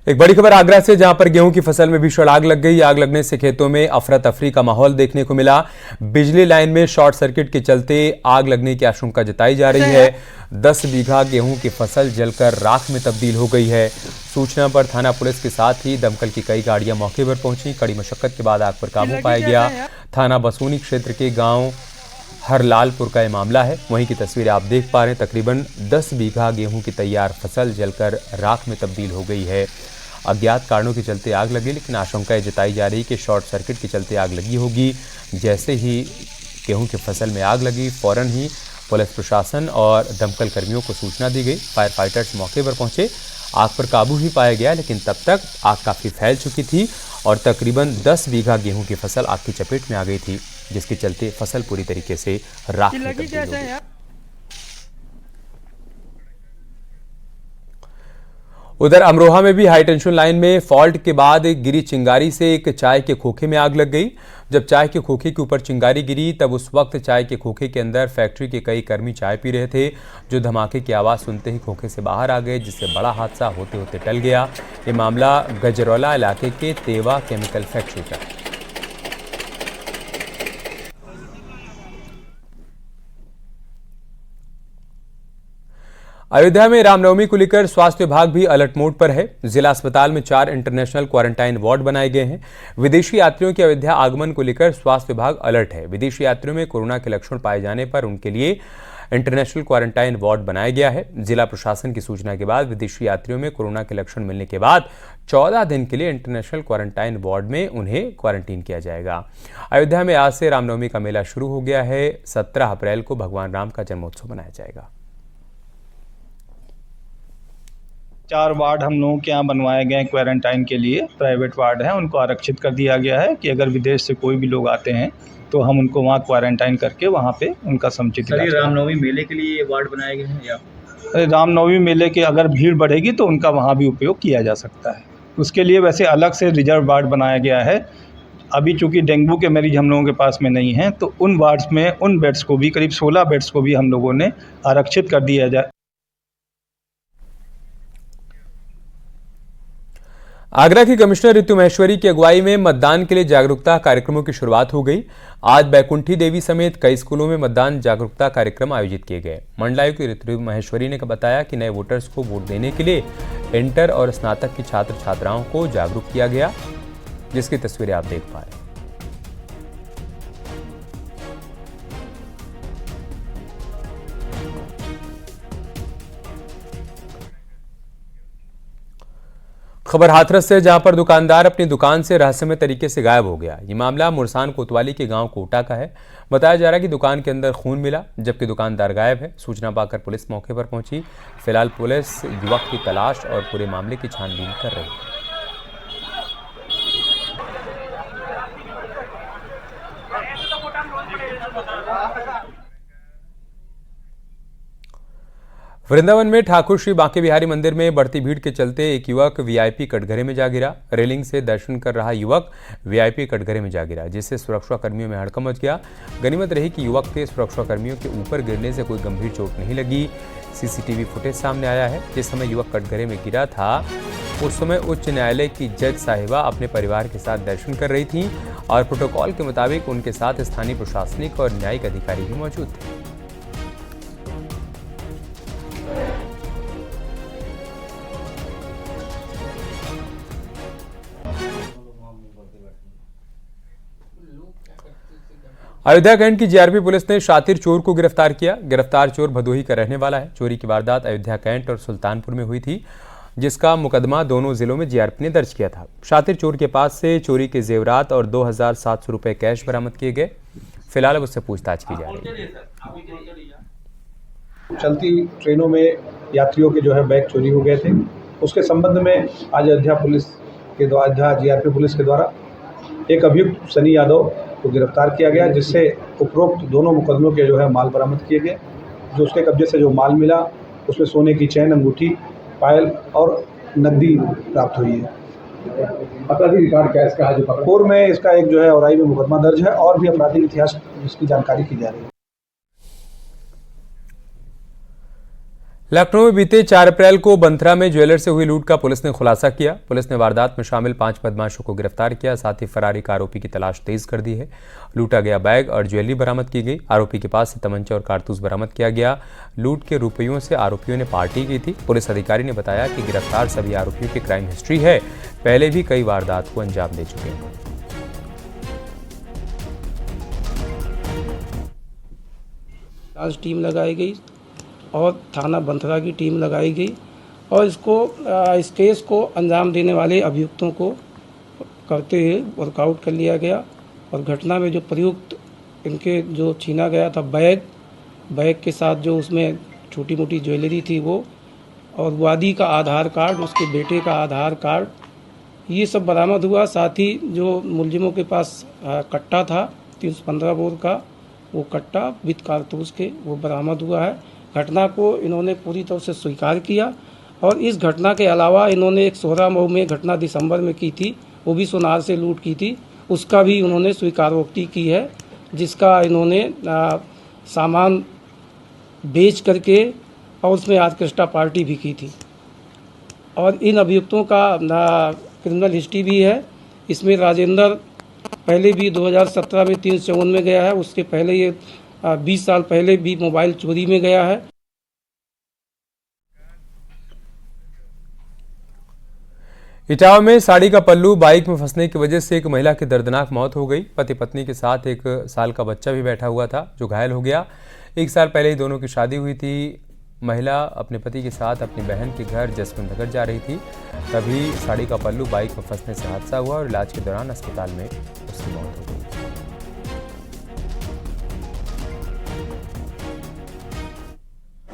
एक बड़ी खबर आगरा से, जहां पर गेहूं की फसल में भीषण आग लग गई। आग लगने से खेतों में अफरा तफरी का माहौल देखने को मिला। बिजली लाइन में शॉर्ट सर्किट के चलते आग लगने की आशंका जताई जा रही है। 10 बीघा गेहूं की फसल जलकर राख में तब्दील हो गई है। सूचना पर थाना पुलिस के साथ ही दमकल की कई गाड़ियां मौके पर पहुंची। कड़ी मशक्कत के बाद आग पर काबू पाया गया। थाना बसूनी क्षेत्र के गांव हरलालपुर का यह मामला है। वहीं की तस्वीरें आप देख पा रहे हैं। तकरीबन 10 बीघा गेहूं की तैयार फसल जलकर राख में तब्दील हो गई है। अज्ञात कारणों के चलते आग लगी, लेकिन आशंकाएं जताई जा रही कि शॉर्ट सर्किट के चलते आग लगी होगी। जैसे ही गेहूं की फसल में आग लगी, फौरन ही पुलिस प्रशासन और दमकल कर्मियों को सूचना दी गई। फायर फाइटर्स मौके पर पहुंचे। आग पर काबू ही पाया गया, लेकिन तब तक आग काफ़ी फैल चुकी थी और तकरीबन 10 बीघा गेहूं की फसल आग की चपेट में आ गई थी, जिसके चलते फसल पूरी तरीके से राख में तब्दील हो गई। उधर अमरोहा में भी हाई टेंशन लाइन में फॉल्ट के बाद गिरी चिंगारी से एक चाय के खोखे में आग लग गई। जब चाय के खोखे के ऊपर चिंगारी गिरी, तब उस वक्त चाय के खोखे के अंदर फैक्ट्री के कई कर्मी चाय पी रहे थे, जो धमाके की आवाज़ सुनते ही खोखे से बाहर आ गए, जिससे बड़ा हादसा होते होते टल गया। ये मामला गजरौला इलाके के तेवा केमिकल फैक्ट्री का। अयोध्या में रामनवमी को लेकर स्वास्थ्य विभाग भी अलर्ट मोड पर है। जिला अस्पताल में 4 इंटरनेशनल क्वारंटाइन वार्ड बनाए गए हैं। विदेशी यात्रियों के अयोध्या आगमन को लेकर स्वास्थ्य विभाग अलर्ट है। विदेशी यात्रियों में कोरोना के लक्षण पाए जाने पर उनके लिए इंटरनेशनल क्वारंटाइन वार्ड बनाया गया है। जिला प्रशासन की सूचना के बाद विदेशी यात्रियों में कोरोना के लक्षण मिलने के बाद 14 दिन के लिए इंटरनेशनल क्वारंटाइन वार्ड में उन्हें क्वारंटीन किया जाएगा। अयोध्या में आज से रामनवमी का मेला शुरू हो गया है। 17 अप्रैल को भगवान राम का जन्मोत्सव मनाया जाएगा। 4 वार्ड हम लोगों के यहाँ बनवाए गए क्वारंटाइन के लिए। प्राइवेट वार्ड हैं, उनको आरक्षित कर दिया गया है कि अगर विदेश से कोई भी लोग आते हैं तो हम उनको वहाँ क्वारंटाइन करके वहाँ पे उनका समुचित इलाज करेंगे। रामनवमी मेले के लिए ये वार्ड बनाए गए हैं या रामनवमी मेले के अगर भीड़ बढ़ेगी तो उनका वहाँ भी उपयोग किया जा सकता है। उसके लिए वैसे अलग से रिजर्व वार्ड बनाया गया है। अभी चूँकि डेंगू के मरीज हम लोगों के पास में नहीं हैं, तो उन वार्ड्स में उन बेड्स को भी, करीब 16 बेड्स को भी हम लोगों ने आरक्षित कर दिया जाए। आगरा की कमिश्नर ऋतु महेश्वरी की अगुवाई में मतदान के लिए जागरूकता कार्यक्रमों की शुरुआत हो गई। आज बैकुंठी देवी समेत कई स्कूलों में मतदान जागरूकता कार्यक्रम आयोजित किए गए। मंडलायुक्त ऋतु महेश्वरी ने बताया कि नए वोटर्स को वोट देने के लिए इंटर और स्नातक की छात्र छात्राओं को जागरूक किया गया, जिसकी तस्वीरें आप देख पा रहे हैं। खबर हाथरस से, जहां पर दुकानदार अपनी दुकान से रहस्यमय तरीके से गायब हो गया। ये मामला मुरसान कोतवाली के गांव कोटा का है। बताया जा रहा है कि दुकान के अंदर खून मिला, जबकि दुकानदार गायब है। सूचना पाकर पुलिस मौके पर पहुंची। फिलहाल पुलिस युवक की तलाश और पूरे मामले की छानबीन कर रही है। वृंदावन में ठाकुर श्री बांके बिहारी मंदिर में बढ़ती भीड़ के चलते एक युवक वीआईपी कटघरे में जा गिरा। रेलिंग से दर्शन कर रहा युवक वीआईपी कटघरे में जा गिरा, जिससे सुरक्षा कर्मियों में हड़कंप मच गया। गनीमत रही कि युवक के सुरक्षा कर्मियों के ऊपर गिरने से कोई गंभीर चोट नहीं लगी। सीसीटीवी फुटेज सामने आया है। जिस समय युवक कटघरे में गिरा था, उस समय उच्च न्यायालय की जज साहिबा अपने परिवार के साथ दर्शन कर रही थी और प्रोटोकॉल के मुताबिक उनके साथ स्थानीय प्रशासनिक और न्यायिक अधिकारी भी मौजूद थे। अयोध्या कैंट की जीआरपी पुलिस ने शातिर चोर को गिरफ्तार किया। गिरफ्तार चोर भदोही का रहने वाला है। चोरी की वारदात अयोध्या कैंट और सुल्तानपुर में हुई थी, जिसका मुकदमा दोनों जिलों में जीआरपी ने दर्ज किया था। शातिर चोर के पास से चोरी के जेवरात और 2700 रुपए कैश बरामद किए गए। फिलहाल अब उससे पूछताछ की जा रही है। चलती ट्रेनों में यात्रियों के जो है बैग चोरी हो गए थे। उसके संबंध में आज अयोध्या जीआरपी पुलिस के द्वारा एक अभियुक्त सनी यादव को गिरफ्तार किया गया, जिससे उपरोक्त दोनों मुकदमों के जो है माल बरामद किए गए। जो उसके कब्जे से जो माल मिला, उसमें सोने की चैन, अंगूठी, पायल और नकदी प्राप्त हुई है। अपराधिक रिकॉर्ड क्या इसका है? पूर्व में इसका एक जो है औराई में मुकदमा दर्ज है और भी आपराधिक इतिहास इसकी जानकारी की जा रही है। लखनऊ में बीते 4 अप्रैल को बंथरा में ज्वेलर से हुई लूट का पुलिस ने खुलासा किया। पुलिस ने वारदात में शामिल 5 बदमाशों को गिरफ्तार किया, साथ ही फरारी एक आरोपी की तलाश तेज कर दी है। लूटा गया बैग और ज्वेलरी बरामद की गई। आरोपी के पास से तमंचा और कारतूस बरामद किया गया। लूट के रुपयों से आरोपियों ने पार्टी की थी। पुलिस अधिकारी ने बताया कि गिरफ्तार सभी आरोपियों की क्राइम हिस्ट्री है, पहले भी कई वारदात को अंजाम दे चुके हैं। आज टीम लगाई गई और थाना बंथरा की टीम लगाई गई और इस केस को अंजाम देने वाले अभियुक्तों को करते हुए वर्कआउट कर लिया गया। और घटना में जो प्रयुक्त इनके जो छीना गया था बैग के साथ जो उसमें छोटी मोटी ज्वेलरी थी वो, और वादी का आधार कार्ड, उसके बेटे का आधार कार्ड, ये सब बरामद हुआ। साथ ही जो मुलजिमों के पास कट्टा था 315 बोर का, वो कट्टा विद कारतूस के वो बरामद हुआ है। घटना को इन्होंने पूरी तरह से स्वीकार किया। और इस घटना के अलावा इन्होंने एक 16 मऊ में घटना दिसंबर में की थी, वो भी सोनार से लूट की थी, उसका भी उन्होंने स्वीकारोक्ति की है, जिसका इन्होंने सामान बेच करके और उसमें ऑर्केस्ट्रा पार्टी भी की थी। और इन अभियुक्तों का क्रिमिनल हिस्ट्री भी है। इसमें राजेंद्र पहले भी 2017 में 354 में गया है, उसके पहले ये 20 साल पहले भी मोबाइल चोरी में गया है। इटावा में साड़ी का पल्लू बाइक में फंसने की वजह से एक महिला की दर्दनाक मौत हो गई। पति पत्नी के साथ 1 साल का बच्चा भी बैठा हुआ था जो घायल हो गया। 1 साल पहले ही दोनों की शादी हुई थी। महिला अपने पति के साथ अपनी बहन के घर जसवंत नगर जा रही थी, तभी साड़ी का पल्लू बाइक में फंसने से हादसा हुआ और इलाज के दौरान अस्पताल में उसकी मौत हो गई।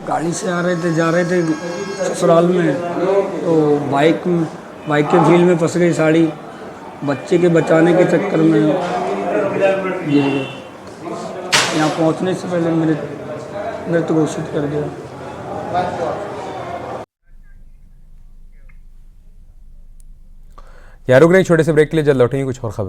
गाड़ी से आ रहे थे, जा रहे थे ससुराल में, तो बाइक के व्हील में फंस गई साड़ी। बच्चे के बचाने के चक्कर में गिर गए। यहाँ पहुँचने से पहले मृत घोषित कर दिया। यहाँ रुक रहे छोटे से ब्रेक के लिए, जल्द लौटेंगे कुछ और खबर।